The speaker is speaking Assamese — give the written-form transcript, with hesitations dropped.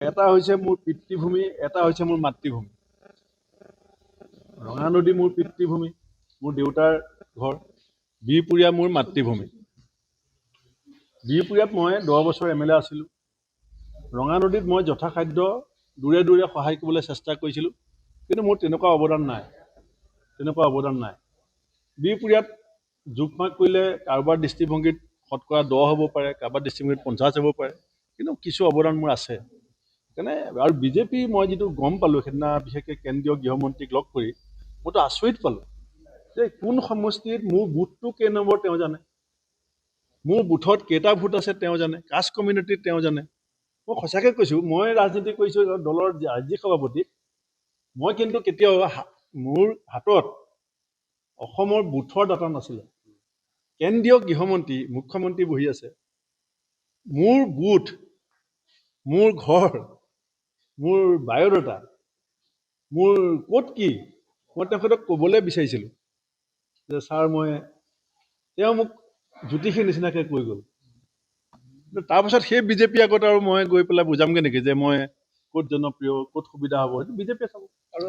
এটা হৈছে মোৰ পিতৃভূমি, এটা হৈছে মোৰ মাতৃভূমি। ৰঙা নদী মোৰ পিতৃভূমি, মোৰ দেউতাৰ ঘৰ। বিহপুৰীয়া মোৰ মাতৃভূমি। বিহপুৰীয়াত মই 10 বছৰ MLA আছিলোঁ। ৰঙা নদীত মই যথাসাধ্য দূৰে দূৰে সহায় কৰিবলৈ চেষ্টা কৰিছিলোঁ, কিন্তু মোৰ তেনেকুৱা অৱদান নাই। বিহপুৰীয়াত জোখ-মাখ কৰিলে কাৰোবাৰ দৃষ্টিভংগীত শতকৰা 10 হ'ব পাৰে, কাৰোবাৰ দৃষ্টিভংগীত 50 হ'ব পাৰে, কিন্তু কিছু অৱদান মোৰ আছে। সেইকাৰণে আৰু বিজেপি মই যিটো গম পালোঁ সেইদিনা, বিশেষকৈ কেন্দ্ৰীয় গৃহমন্ত্ৰীক লগ কৰি মইতো আচৰিত পালোঁ যে কোন সমষ্টিত মোৰ বুথটো কেই নম্বৰ তেওঁ জানে, মোৰ বুথত কেইটা ভোট আছে তেওঁ জানে, কাষ্ট কমিউনিটিত তেওঁ জানে। মই সঁচাকৈ কৈছোঁ, মই ৰাজনীতি কৰিছোঁ দলৰ ৰাজ্যিক সভাপতি, মই কিন্তু কেতিয়াও মোৰ হাতত অসমৰ বুথৰ ডাটা নাছিলে। কেন্দ্ৰীয় গৃহমন্ত্ৰী, মুখ্যমন্ত্ৰী বহি আছে, মোৰ বুথ, মোৰ ঘৰ, মোৰ বায়'ডাটা, মোৰ ক'ত কি, মই তেখেতক ক'বলৈ বিচাৰিছিলোঁ যে ছাৰ তেওঁ মোক জ্যোতিষীৰ নিচিনাকৈ কৈ গ'ল। তাৰপাছত সেই বিজেপি আগত আৰু মই গৈ পেলাই বুজামগৈ নেকি যে মই ক'ত জনপ্ৰিয়, ক'ত সুবিধা হ'ব, সেইটো বিজেপিয়ে চাব। আৰু